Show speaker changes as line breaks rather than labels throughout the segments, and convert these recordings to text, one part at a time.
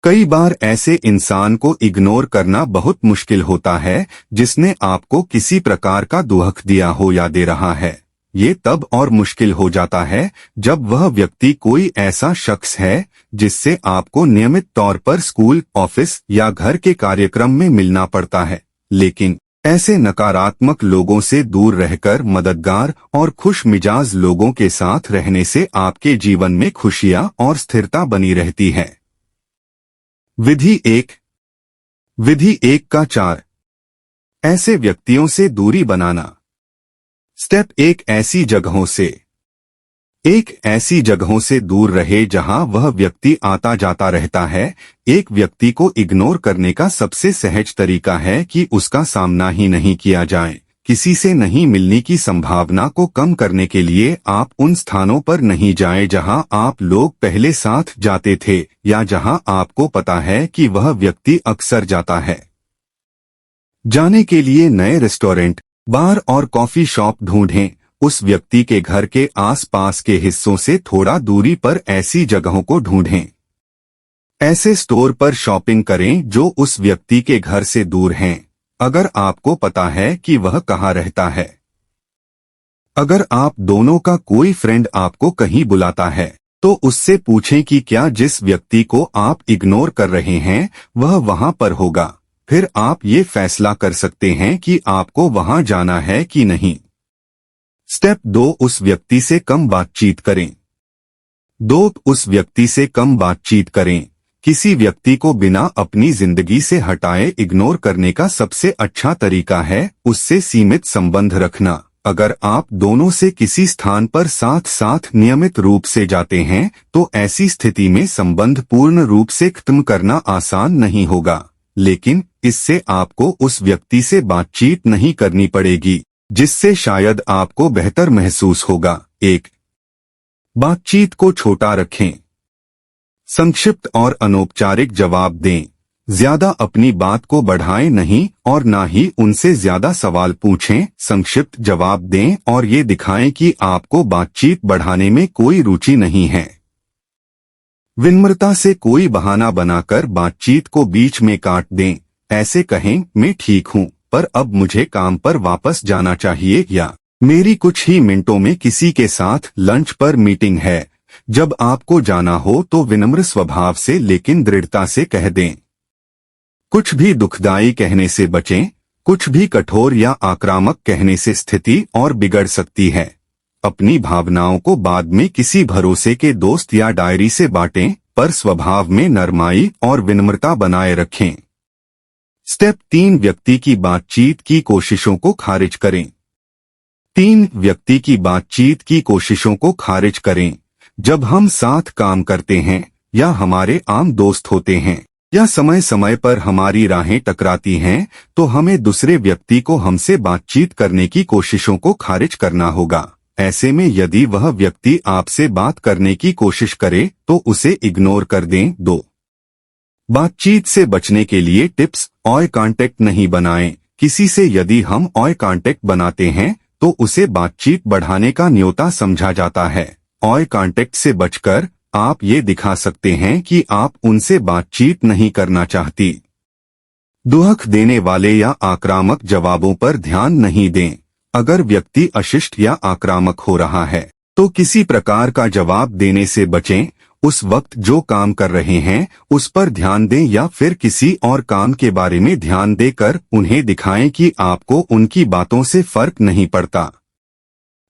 कई बार ऐसे इंसान को इग्नोर करना बहुत मुश्किल होता है जिसने आपको किसी प्रकार का दुख दिया हो या दे रहा है। ये तब और मुश्किल हो जाता है जब वह व्यक्ति कोई ऐसा शख्स है जिससे आपको नियमित तौर पर स्कूल, ऑफिस या घर के कार्यक्रम में मिलना पड़ता है। लेकिन ऐसे नकारात्मक लोगों से दूर रहकर मददगार और खुश मिजाज लोगों के साथ रहने से आपके जीवन में खुशियां और स्थिरता बनी रहती है। विधि एक का 4 ऐसे व्यक्तियों से दूरी बनाना। स्टेप 1 ऐसी जगहों से दूर रहे जहां वह व्यक्ति आता जाता रहता है। एक व्यक्ति को इग्नोर करने का सबसे सहज तरीका है कि उसका सामना ही नहीं किया जाए। किसी से नहीं मिलने की संभावना को कम करने के लिए आप उन स्थानों पर नहीं जाएं जहां आप लोग पहले साथ जाते थे या जहां आपको पता है कि वह व्यक्ति अक्सर जाता है। जाने के लिए नए रेस्टोरेंट, बार और कॉफी शॉप ढूंढें। उस व्यक्ति के घर के आसपास के हिस्सों से थोड़ा दूरी पर ऐसी जगहों को ढूंढें। ऐसे स्टोर पर शॉपिंग करें जो उस व्यक्ति के घर से दूर हैं, अगर आपको पता है कि वह कहाँ रहता है। अगर आप दोनों का कोई फ्रेंड आपको कहीं बुलाता है तो उससे पूछें कि क्या जिस व्यक्ति को आप इग्नोर कर रहे हैं वह वहां पर होगा। फिर आप ये फैसला कर सकते हैं कि आपको वहां जाना है कि नहीं। स्टेप 2 उस व्यक्ति से कम बातचीत करें। उस व्यक्ति से कम बातचीत करें। किसी व्यक्ति को बिना अपनी जिंदगी से हटाए इग्नोर करने का सबसे अच्छा तरीका है उससे सीमित संबंध रखना। अगर आप दोनों से किसी स्थान पर साथ साथ नियमित रूप से जाते हैं तो ऐसी स्थिति में संबंध पूर्ण रूप से खत्म करना आसान नहीं होगा, लेकिन इससे आपको उस व्यक्ति से बातचीत नहीं करनी पड़ेगी, जिससे शायद आपको बेहतर महसूस होगा। 1 बातचीत को छोटा रखें। संक्षिप्त और अनौपचारिक जवाब दें। ज्यादा अपनी बात को बढ़ाएं नहीं और ना ही उनसे ज्यादा सवाल पूछें। संक्षिप्त जवाब दें और ये दिखाएं कि आपको बातचीत बढ़ाने में कोई रुचि नहीं है। विनम्रता से कोई बहाना बनाकर बातचीत को बीच में काट दें। ऐसे कहें, मैं ठीक हूं पर अब मुझे काम पर वापस जाना चाहिए, या मेरी कुछ ही मिनटों में किसी के साथ लंच पर मीटिंग है। जब आपको जाना हो तो विनम्र स्वभाव से लेकिन दृढ़ता से कह दें। कुछ भी दुखदाई कहने से बचें। कुछ भी कठोर या आक्रामक कहने से स्थिति और बिगड़ सकती है। अपनी भावनाओं को बाद में किसी भरोसे के दोस्त या डायरी से बांटें, पर स्वभाव में नरमाई और विनम्रता बनाए रखें। स्टेप 3 व्यक्ति की बातचीत की कोशिशों को खारिज करें। 3 व्यक्ति की बातचीत की कोशिशों को खारिज करें। जब हम साथ काम करते हैं या हमारे आम दोस्त होते हैं या समय समय पर हमारी राहें टकराती हैं तो हमें दूसरे व्यक्ति को हमसे बातचीत करने की कोशिशों को खारिज करना होगा। ऐसे में यदि वह व्यक्ति आपसे बात करने की कोशिश करे तो उसे इग्नोर कर दें। 2 बातचीत से बचने के लिए टिप्स। ऑय कांटेक्ट नहीं बनाएं। किसी से यदि हम ऑय कांटेक्ट बनाते हैं तो उसे बातचीत बढ़ाने का न्योता समझा जाता है। ऑय कांटेक्ट से बचकर आप ये दिखा सकते हैं कि आप उनसे बातचीत नहीं करना चाहती। दुख देने वाले या आक्रामक जवाबों पर ध्यान नहीं दें। अगर व्यक्ति अशिष्ट या आक्रामक हो रहा है तो किसी प्रकार का जवाब देने से बचें। उस वक्त जो काम कर रहे हैं उस पर ध्यान दें या फिर किसी और काम के बारे में ध्यान देकर उन्हें दिखाएं कि आपको उनकी बातों से फर्क नहीं पड़ता।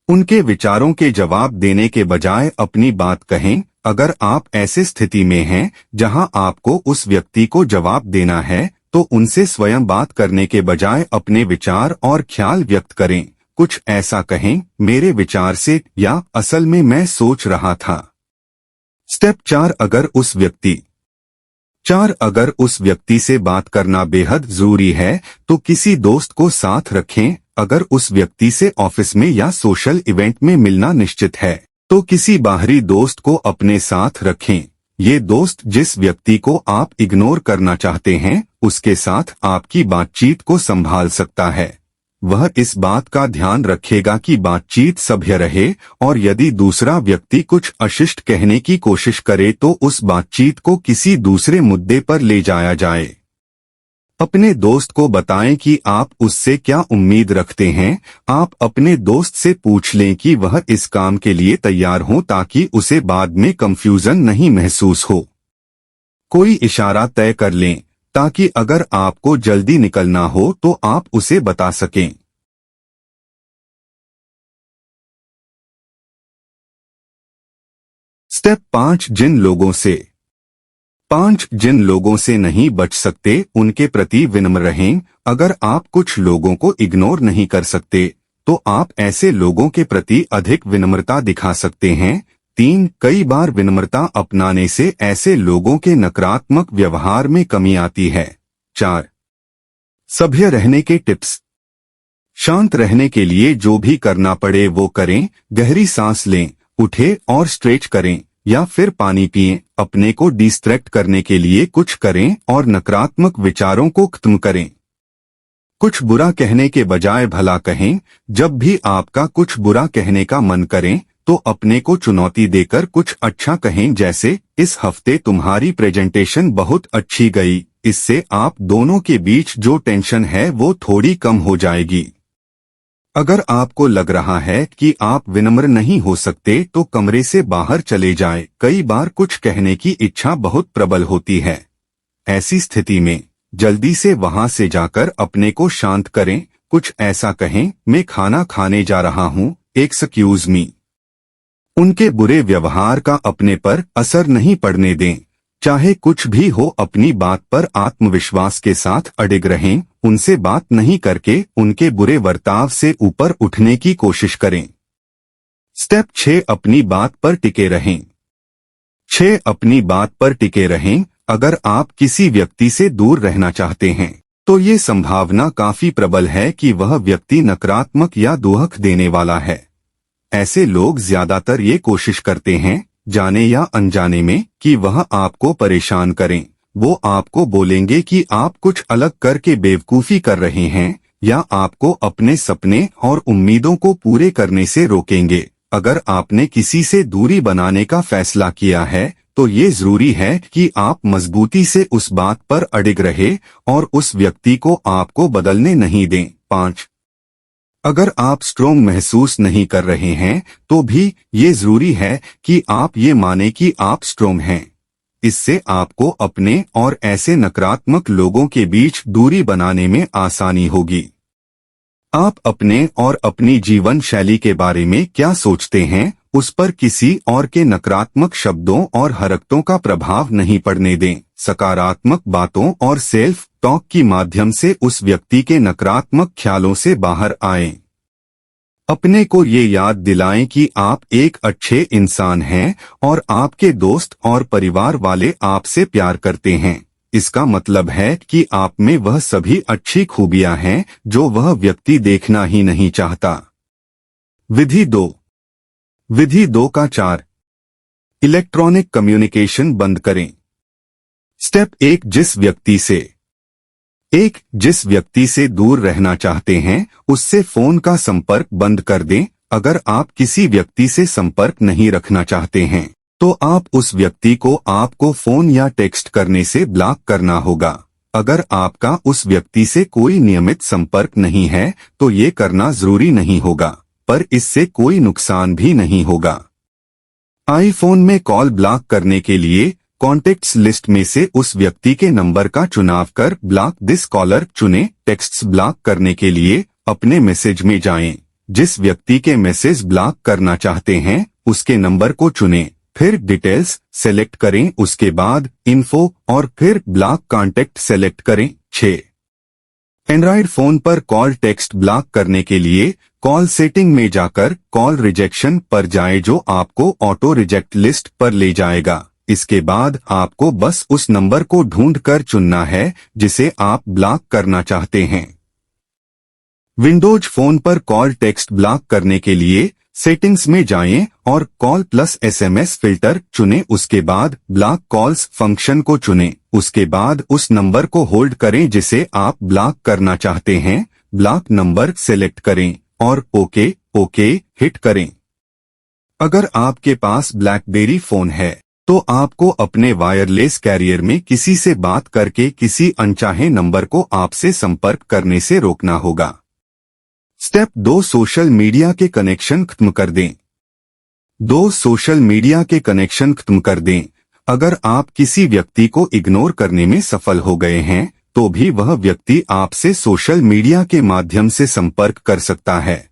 उनके विचारों के जवाब देने के बजाय अपनी बात कहें। अगर आप ऐसे स्थिति में हैं जहां आपको उस व्यक्ति को जवाब देना है तो उनसे स्वयं बात करने के बजाय अपने विचार और ख्याल व्यक्त करें। कुछ ऐसा कहें, मेरे विचार से, या असल में मैं सोच रहा था। स्टेप 4 अगर उस व्यक्ति से बात करना बेहद जरूरी है तो किसी दोस्त को साथ रखें। अगर उस व्यक्ति से ऑफिस में या सोशल इवेंट में मिलना निश्चित है तो किसी बाहरी दोस्त को अपने साथ रखें। ये दोस्त जिस व्यक्ति को आप इग्नोर करना चाहते हैं उसके साथ आपकी बातचीत को संभाल सकता है। वह इस बात का ध्यान रखेगा कि बातचीत सभ्य रहे, और यदि दूसरा व्यक्ति कुछ अशिष्ट कहने की कोशिश करे तो उस बातचीत को किसी दूसरे मुद्दे पर ले जाया जाए। अपने दोस्त को बताएं कि आप उससे क्या उम्मीद रखते हैं। आप अपने दोस्त से पूछ लें कि वह इस काम के लिए तैयार हो, ताकि उसे बाद में कंफ्यूजन नहीं महसूस हो। कोई इशारा तय कर लें ताकि अगर आपको जल्दी निकलना हो तो आप उसे बता सकें। स्टेप 5, जिन लोगों से नहीं बच सकते उनके प्रति विनम्र रहें। अगर आप कुछ लोगों को इग्नोर नहीं कर सकते तो आप ऐसे लोगों के प्रति अधिक विनम्रता दिखा सकते हैं। 3, कई बार विनम्रता अपनाने से ऐसे लोगों के नकारात्मक व्यवहार में कमी आती है। 4, सभ्य रहने के टिप्स। शांत रहने के लिए जो भी करना पड़े वो करें। गहरी सांस लें, उठें और स्ट्रेच करें, या फिर पानी पिएं। अपने को डिस्ट्रैक्ट करने के लिए कुछ करें और नकारात्मक विचारों को खत्म करें। कुछ बुरा कहने के बजाय भला कहें। जब भी आपका कुछ बुरा कहने का मन करें तो अपने को चुनौती देकर कुछ अच्छा कहें, जैसे इस हफ्ते तुम्हारी प्रेजेंटेशन बहुत अच्छी गई। इससे आप दोनों के बीच जो टेंशन है वो थोड़ी कम हो जाएगी। अगर आपको लग रहा है कि आप विनम्र नहीं हो सकते तो कमरे से बाहर चले जाएं। कई बार कुछ कहने की इच्छा बहुत प्रबल होती है। ऐसी स्थिति में जल्दी से वहां से जाकर अपने को शांत करें। कुछ ऐसा कहें, मैं खाना खाने जा रहा हूँ, एक्सक्यूज मी। उनके बुरे व्यवहार का अपने पर असर नहीं पड़ने दें। चाहे कुछ भी हो, अपनी बात पर आत्मविश्वास के साथ अडिग रहें। उनसे बात नहीं करके उनके बुरे बर्ताव से ऊपर उठने की कोशिश करें। स्टेप 6, अपनी बात पर टिके रहें। 6, अपनी बात पर टिके रहें। अगर आप किसी व्यक्ति से दूर रहना चाहते हैं तो ये संभावना काफी प्रबल है कि वह व्यक्ति नकारात्मक या दुख देने वाला है। ऐसे लोग ज्यादातर ये कोशिश करते हैं, जाने या अनजाने में, कि वह आपको परेशान करें। वो आपको बोलेंगे कि आप कुछ अलग करके बेवकूफी कर रहे हैं, या आपको अपने सपने और उम्मीदों को पूरे करने से रोकेंगे। अगर आपने किसी से दूरी बनाने का फैसला किया है तो ये जरूरी है कि आप मजबूती से उस बात पर अडिग रहे और उस व्यक्ति को आपको बदलने नहीं दें। 5, अगर आप स्ट्रोंग महसूस नहीं कर रहे हैं तो भी ये जरूरी है कि आप ये माने कि आप स्ट्रोंग हैं। इससे आपको अपने और ऐसे नकारात्मक लोगों के बीच दूरी बनाने में आसानी होगी। आप अपने और अपनी जीवन शैली के बारे में क्या सोचते हैं, उस पर किसी और के नकारात्मक शब्दों और हरकतों का प्रभाव नहीं पड़ने दें। सकारात्मक बातों और सेल्फ टॉक की माध्यम से उस व्यक्ति के नकारात्मक ख्यालों से बाहर आएं। अपने को ये याद दिलाएं कि आप एक अच्छे इंसान हैं और आपके दोस्त और परिवार वाले आपसे प्यार करते हैं। इसका मतलब है कि आप में वह सभी अच्छी खूबियां हैं जो वह व्यक्ति देखना ही नहीं चाहता। विधि 2 का 4, इलेक्ट्रॉनिक कम्युनिकेशन बंद करें। स्टेप 1, जिस व्यक्ति से दूर रहना चाहते हैं उससे फोन का संपर्क बंद कर दें। अगर आप किसी व्यक्ति से संपर्क नहीं रखना चाहते हैं तो आप उस व्यक्ति को आपको फोन या टेक्स्ट करने से ब्लॉक करना होगा। अगर आपका उस व्यक्ति से कोई नियमित संपर्क नहीं है तो ये करना जरूरी नहीं होगा, पर इससे कोई नुकसान भी नहीं होगा। आईफोन में कॉल ब्लॉक करने के लिए कॉन्टेक्ट्स लिस्ट में से उस व्यक्ति के नंबर का चुनाव कर ब्लॉक दिस कॉलर चुनें। टेक्स्ट्स ब्लॉक करने के लिए अपने मैसेज में जाएं। जिस व्यक्ति के मैसेज ब्लॉक करना चाहते हैं उसके नंबर को चुनें, फिर डिटेल्स सेलेक्ट करें, उसके बाद इन्फो और फिर ब्लॉक कॉन्टेक्ट सेलेक्ट करें। 6, एंड्रॉइड फोन पर कॉल टेक्स्ट ब्लॉक करने के लिए कॉल सेटिंग में जाकर कॉल रिजेक्शन पर जाएं, जो आपको ऑटो रिजेक्ट लिस्ट पर ले जाएगा। इसके बाद आपको बस उस नंबर को ढूंढकर चुनना है जिसे आप ब्लॉक करना चाहते हैं। विंडोज फोन पर कॉल टेक्स्ट ब्लॉक करने के लिए सेटिंग्स में जाएं और कॉल प्लस एसएमएस फिल्टर चुनें। उसके बाद ब्लॉक कॉल्स फंक्शन को चुनें। उसके बाद उस नंबर को होल्ड करें जिसे आप ब्लॉक करना चाहते हैं। ब्लॉक नंबर सेलेक्ट करें और ओके ओके हिट करें। अगर आपके पास ब्लैकबेरी फोन है तो आपको अपने वायरलेस कैरियर में किसी से बात करके किसी अनचाहे नंबर को आपसे संपर्क करने से रोकना होगा। स्टेप 2, सोशल मीडिया के कनेक्शन खत्म कर दें। 2, सोशल मीडिया के कनेक्शन खत्म कर दें। अगर आप किसी व्यक्ति को इग्नोर करने में सफल हो गए हैं तो भी वह व्यक्ति आपसे सोशल मीडिया के माध्यम से संपर्क कर सकता है।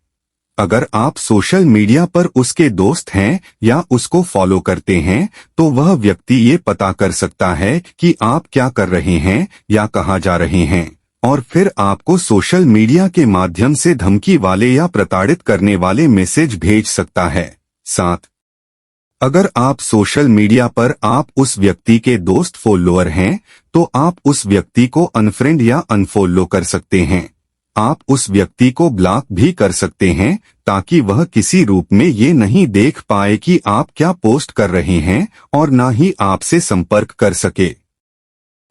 अगर आप सोशल मीडिया पर उसके दोस्त हैं या उसको फॉलो करते हैं तो वह व्यक्ति ये पता कर सकता है कि आप क्या कर रहे हैं या कहाँ जा रहे हैं और फिर आपको सोशल मीडिया के माध्यम से धमकी वाले या प्रताड़ित करने वाले मैसेज भेज सकता है। 7, अगर आप सोशल मीडिया पर आप उस व्यक्ति के दोस्त फॉलोअर हैं तो आप उस व्यक्ति को अनफ्रेंड या अनफॉलो कर सकते हैं। आप उस व्यक्ति को ब्लॉक भी कर सकते हैं ताकि वह किसी रूप में ये नहीं देख पाए कि आप क्या पोस्ट कर रहे हैं और ना ही आपसे संपर्क कर सके।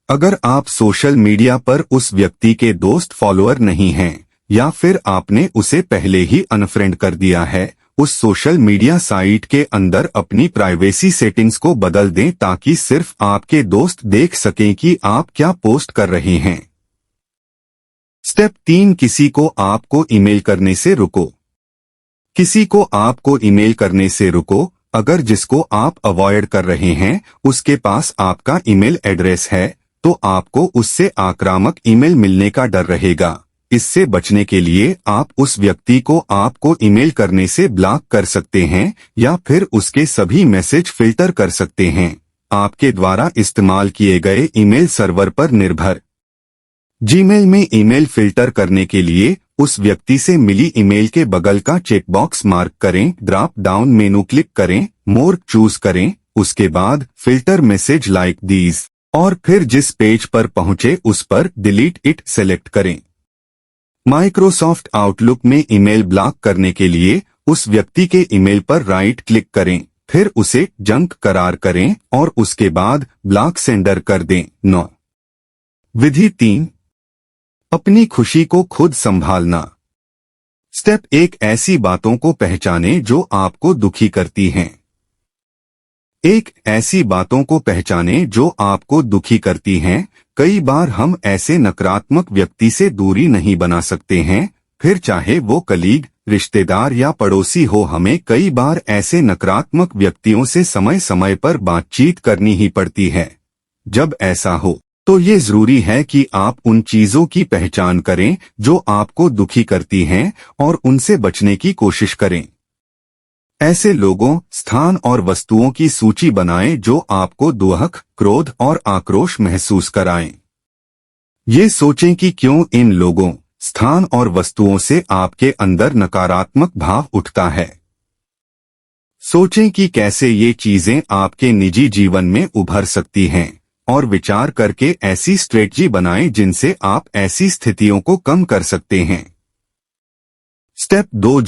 अगर आप सोशल मीडिया पर उस व्यक्ति के दोस्त फॉलोअर नहीं हैं या फिर आपने उसे पहले ही अनफ्रेंड कर दिया है, उस सोशल मीडिया साइट के अंदर अपनी प्राइवेसी सेटिंग्स को बदल दें ताकि सिर्फ आपके दोस्त देख सकें कि आप क्या पोस्ट कर रहे हैं। स्टेप 3, किसी को आपको ईमेल करने से रोको। किसी को आपको ईमेल करने से रोको। अगर जिसको आप अवॉइड कर रहे हैं उसके पास आपका ईमेल एड्रेस है तो आपको उससे आक्रामक ईमेल मिलने का डर रहेगा। इससे बचने के लिए आप उस व्यक्ति को आपको ईमेल करने से ब्लॉक कर सकते हैं या फिर उसके सभी मैसेज फिल्टर कर सकते हैं। आपके द्वारा इस्तेमाल किए गए ईमेल सर्वर पर निर्भर। जीमेल में ईमेल फिल्टर करने के लिए उस व्यक्ति से मिली ईमेल के बगल का चेकबॉक्स मार्क करें, ड्रॉप डाउन मेनू क्लिक करें, मोर चूज करें, उसके बाद फिल्टर मैसेज लाइक दीज और फिर जिस पेज पर पहुंचे उस पर डिलीट इट सेलेक्ट करें। माइक्रोसॉफ्ट आउटलुक में ईमेल ब्लॉक करने के लिए उस व्यक्ति के ईमेल पर राइट क्लिक करें, फिर उसे जंक करार करें और उसके बाद ब्लॉक सेंडर कर दें। 9, विधि 3, अपनी खुशी को खुद संभालना। स्टेप 1, ऐसी बातों को पहचानें जो आपको दुखी करती हैं। ऐसी बातों को पहचानें जो आपको दुखी करती हैं। कई बार हम ऐसे नकारात्मक व्यक्ति से दूरी नहीं बना सकते हैं, फिर चाहे वो कलीग, रिश्तेदार या पड़ोसी हो। हमें कई बार ऐसे नकारात्मक व्यक्तियों से समय समय पर बातचीत करनी ही पड़ती है। जब ऐसा हो तो ये जरूरी है कि आप उन चीजों की पहचान करें जो आपको दुखी करती हैं और उनसे बचने की कोशिश करें। ऐसे लोगों, स्थान और वस्तुओं की सूची बनाएं जो आपको दुख, क्रोध और आक्रोश महसूस कराएं। ये सोचें कि क्यों इन लोगों, स्थान और वस्तुओं से आपके अंदर नकारात्मक भाव उठता है। सोचें कि कैसे ये चीजें आपके निजी जीवन में उभर सकती हैं और विचार करके ऐसी स्ट्रेटजी बनाएं जिनसे आप ऐसी स्थितियों को कम कर सकते हैं। स्टेप 2,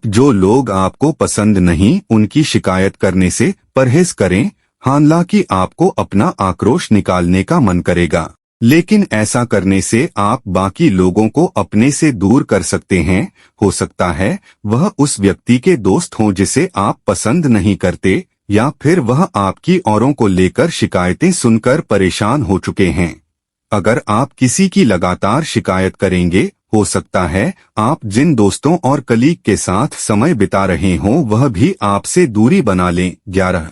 जो लोग आपको पसंद नहीं उनकी शिकायत करने से परहेज करें। हालांकि आपको अपना आक्रोश निकालने का मन करेगा, लेकिन ऐसा करने से आप बाकी लोगों को अपने से दूर कर सकते हैं। हो सकता है वह उस व्यक्ति के दोस्त हों जिसे आप पसंद नहीं करते या फिर वह आपकी औरों को लेकर शिकायतें सुनकर परेशान हो चुके हैं। अगर आप किसी की लगातार शिकायत करेंगे, हो सकता है आप जिन दोस्तों और कलीग के साथ समय बिता रहे हों वह भी आपसे दूरी बना लें। 11,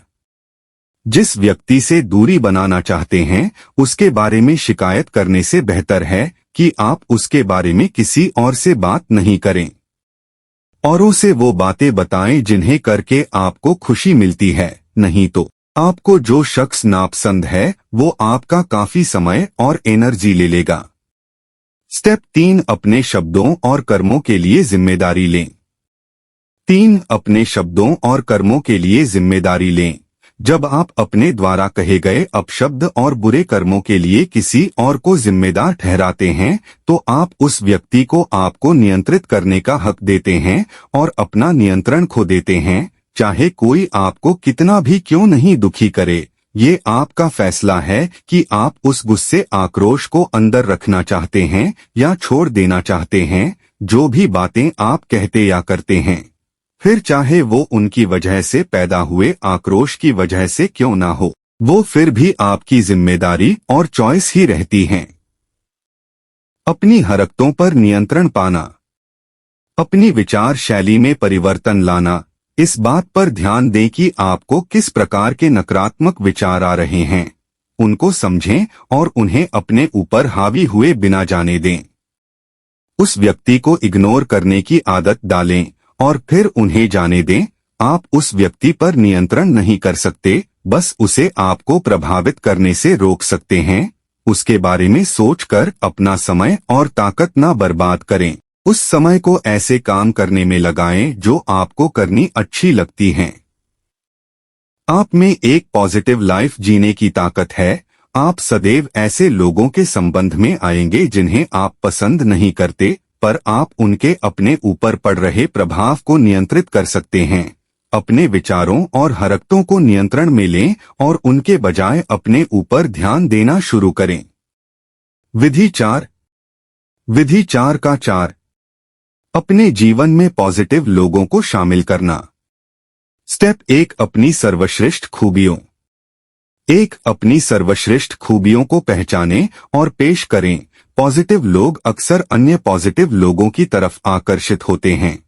जिस व्यक्ति से दूरी बनाना चाहते हैं उसके बारे में शिकायत करने से बेहतर है कि आप उसके बारे में किसी और से बात नहीं करें। औरों से वो बातें बताएं जिन्हें करके आपको खुशी मिलती है, नहीं तो आपको जो शख्स नापसंद है वो आपका काफी समय और एनर्जी ले लेगा। स्टेप 3, अपने शब्दों और कर्मों के लिए जिम्मेदारी लें। 3, अपने शब्दों और कर्मों के लिए जिम्मेदारी लें। जब आप अपने द्वारा कहे गए अपशब्द और बुरे कर्मों के लिए किसी और को जिम्मेदार ठहराते हैं तो आप उस व्यक्ति को आपको नियंत्रित करने का हक देते हैं और अपना नियंत्रण खो देते हैं। चाहे कोई आपको कितना भी क्यों नहीं दुखी करे, ये आपका फैसला है कि आप उस गुस्से आक्रोश को अंदर रखना चाहते हैं या छोड़ देना चाहते हैं। जो भी बातें आप कहते या करते हैं, फिर चाहे वो उनकी वजह से पैदा हुए आक्रोश की वजह से क्यों ना हो, वो फिर भी आपकी जिम्मेदारी और चॉइस ही रहती हैं। अपनी हरकतों पर नियंत्रण पाना, अपनी विचार शैली में परिवर्तन लाना। इस बात पर ध्यान दें कि आपको किस प्रकार के नकारात्मक विचार आ रहे हैं। उनको समझें और उन्हें अपने ऊपर हावी हुए बिना जाने दें। उस व्यक्ति को इग्नोर करने की आदत डालें और फिर उन्हें जाने दें। आप उस व्यक्ति पर नियंत्रण नहीं कर सकते, बस उसे आपको प्रभावित करने से रोक सकते हैं। उसके बारे में सोचकर अपना समय और ताकत ना बर्बाद करें। उस समय को ऐसे काम करने में लगाएं जो आपको करनी अच्छी लगती हैं। आप में एक पॉजिटिव लाइफ जीने की ताकत है। आप सदैव ऐसे लोगों के संबंध में आएंगे जिन्हें आप पसंद नहीं करते, पर आप उनके अपने ऊपर पड़ रहे प्रभाव को नियंत्रित कर सकते हैं। अपने विचारों और हरकतों को नियंत्रण में लें और उनके बजाय अपने ऊपर ध्यान देना शुरू करें। विधि 4 का 4, अपने जीवन में पॉजिटिव लोगों को शामिल करना। स्टेप 1, अपनी सर्वश्रेष्ठ खूबियों। अपनी सर्वश्रेष्ठ खूबियों को पहचानें और पेश करें। पॉजिटिव लोग अक्सर अन्य पॉजिटिव लोगों की तरफ आकर्षित होते हैं।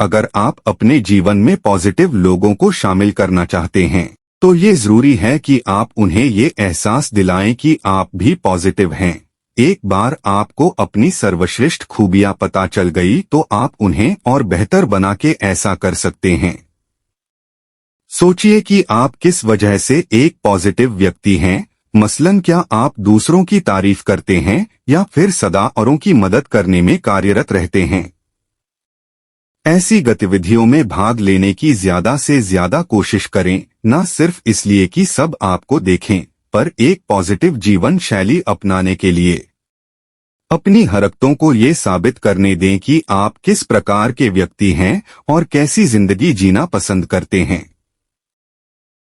अगर आप अपने जीवन में पॉजिटिव लोगों को शामिल करना चाहते हैं, तो ये जरूरी है कि आप उन्हें ये एहसास दिलाएं कि आप भी पॉजिटिव हैं। एक बार आपको अपनी सर्वश्रेष्ठ खूबियां पता चल गई तो आप उन्हें और बेहतर बना के ऐसा कर सकते हैं। सोचिए कि आप किस वजह से एक पॉजिटिव व्यक्ति हैं। मसलन क्या आप दूसरों की तारीफ करते हैं या फिर सदा औरों की मदद करने में कार्यरत रहते हैं। ऐसी गतिविधियों में भाग लेने की ज्यादा से ज्यादा कोशिश करें, न सिर्फ इसलिए कि सब आपको देखें, पर एक पॉजिटिव जीवन शैली अपनाने के लिए। अपनी हरकतों को ये साबित करने दें कि आप किस प्रकार के व्यक्ति हैं और कैसी जिंदगी जीना पसंद करते हैं।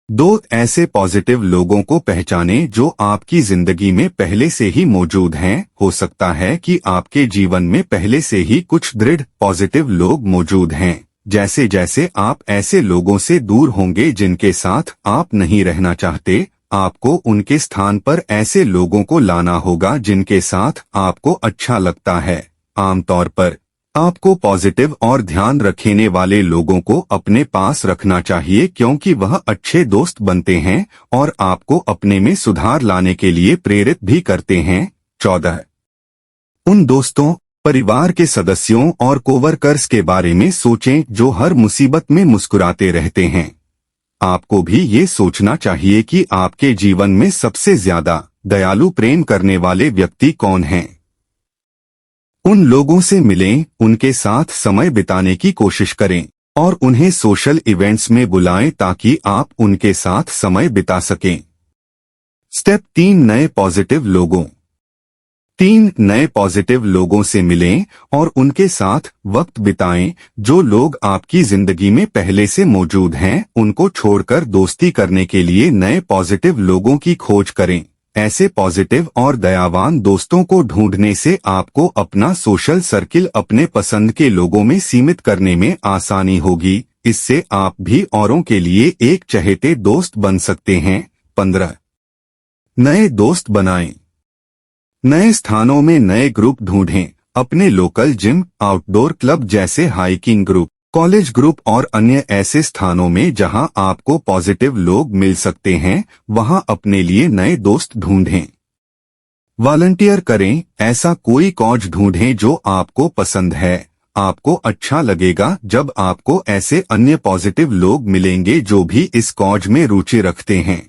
2, ऐसे पॉजिटिव लोगों को पहचानें जो आपकी जिंदगी में पहले से ही मौजूद हैं। हो सकता है कि आपके जीवन में पहले से ही कुछ दृढ़ पॉजिटिव लोग मौजूद हैं। जैसे जैसे आप ऐसे लोगों से दूर होंगे जिनके साथ आप नहीं रहना चाहते, आपको उनके स्थान पर ऐसे लोगों को लाना होगा जिनके साथ आपको अच्छा लगता है। आमतौर पर आपको पॉजिटिव और ध्यान रखने वाले लोगों को अपने पास रखना चाहिए, क्योंकि वह अच्छे दोस्त बनते हैं और आपको अपने में सुधार लाने के लिए प्रेरित भी करते हैं। 14, उन दोस्तों, परिवार के सदस्यों और कोवर्कर्स के बारे में सोचें जो हर मुसीबत में मुस्कुराते रहते हैं। आपको भी ये सोचना चाहिए कि आपके जीवन में सबसे ज्यादा दयालु प्रेम करने वाले व्यक्ति कौन हैं। उन लोगों से मिलें, उनके साथ समय बिताने की कोशिश करें और उन्हें सोशल इवेंट्स में बुलाएं ताकि आप उनके साथ समय बिता सकें। स्टेप 3, नए पॉजिटिव लोगों। 3, नए पॉजिटिव लोगों से मिलें और उनके साथ वक्त बिताएं। जो लोग आपकी जिंदगी में पहले से मौजूद हैं, उनको छोड़कर दोस्ती करने के लिए नए पॉजिटिव लोगों की खोज करें। ऐसे पॉजिटिव और दयावान दोस्तों को ढूंढने से आपको अपना सोशल सर्किल अपने पसंद के लोगों में सीमित करने में आसानी होगी। इससे आप भी औरों के लिए एक चहेते दोस्त बन सकते हैं। 15, नए दोस्त बनाएं। नए स्थानों में नए ग्रुप ढूंढें। अपने लोकल जिम, आउटडोर क्लब जैसे हाइकिंग ग्रुप, कॉलेज ग्रुप और अन्य ऐसे स्थानों में जहां आपको पॉजिटिव लोग मिल सकते हैं, वहां अपने लिए नए दोस्त ढूंढें। वॉलंटियर करें। ऐसा कोई कॉज ढूंढें जो आपको पसंद है। आपको अच्छा लगेगा जब आपको ऐसे अन्य पॉजिटिव लोग मिलेंगे जो भी इस कॉज में रुचि रखते हैं।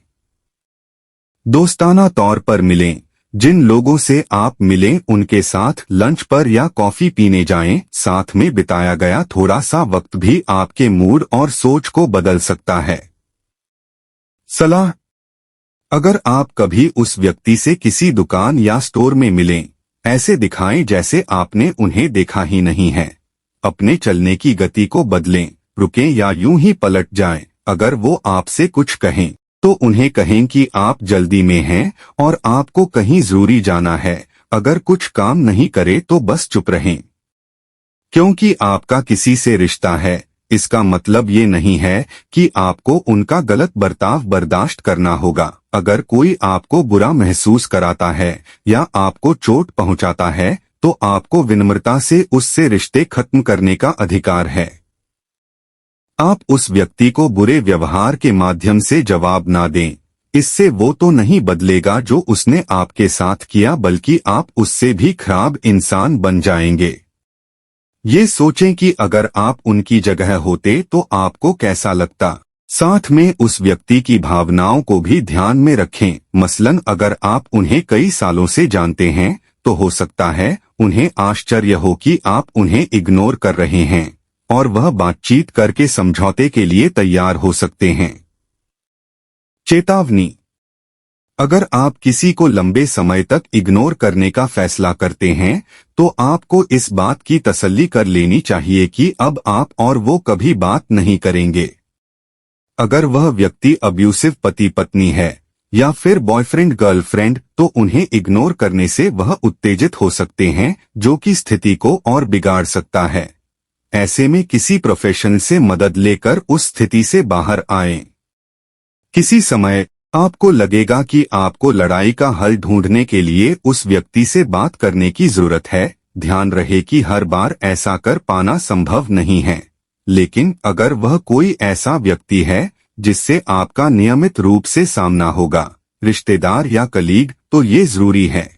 दोस्ताना तौर पर मिलें। जिन लोगों से आप मिलें उनके साथ लंच पर या कॉफी पीने जाएं। साथ में बिताया गया थोड़ा सा वक्त भी आपके मूड और सोच को बदल सकता है। सलाह, अगर आप कभी उस व्यक्ति से किसी दुकान या स्टोर में मिलें, ऐसे दिखाएं जैसे आपने उन्हें देखा ही नहीं है। अपने चलने की गति को बदलें, रुकें या यूं ही पलट जाएं। अगर वो आपसे कुछ कहें तो उन्हें कहें कि आप जल्दी में हैं और आपको कहीं जरूरी जाना है। अगर कुछ काम नहीं करे तो बस चुप रहें। क्योंकि आपका किसी से रिश्ता है, इसका मतलब ये नहीं है कि आपको उनका गलत बर्ताव बर्दाश्त करना होगा। अगर कोई आपको बुरा महसूस कराता है या आपको चोट पहुंचाता है तो आपको विनम्रता से उससे रिश्ते खत्म करने का अधिकार है। आप उस व्यक्ति को बुरे व्यवहार के माध्यम से जवाब ना दें। इससे वो तो नहीं बदलेगा जो उसने आपके साथ किया, बल्कि आप उससे भी खराब इंसान बन जाएंगे। ये सोचें कि अगर आप उनकी जगह होते तो आपको कैसा लगता। साथ में उस व्यक्ति की भावनाओं को भी ध्यान में रखें। मसलन अगर आप उन्हें कई सालों से जानते हैं तो हो सकता है उन्हें आश्चर्य हो कि आप उन्हें इग्नोर कर रहे हैं और वह बातचीत करके समझौते के लिए तैयार हो सकते हैं। चेतावनी: अगर आप किसी को लंबे समय तक इग्नोर करने का फैसला करते हैं तो आपको इस बात की तसल्ली कर लेनी चाहिए कि अब आप और वो कभी बात नहीं करेंगे। अगर वह व्यक्ति अब्यूसिव पति पत्नी है या फिर बॉयफ्रेंड गर्लफ्रेंड तो उन्हें इग्नोर करने से वह उत्तेजित हो सकते हैं, जो कि स्थिति को और बिगाड़ सकता है। ऐसे में किसी प्रोफेशनल से मदद लेकर उस स्थिति से बाहर आएं। किसी समय आपको लगेगा कि आपको लड़ाई का हल ढूंढने के लिए उस व्यक्ति से बात करने की जरूरत है। ध्यान रहे कि हर बार ऐसा कर पाना संभव नहीं है, लेकिन अगर वह कोई ऐसा व्यक्ति है जिससे आपका नियमित रूप से सामना होगा, रिश्तेदार या कलीग, तो ये जरूरी है।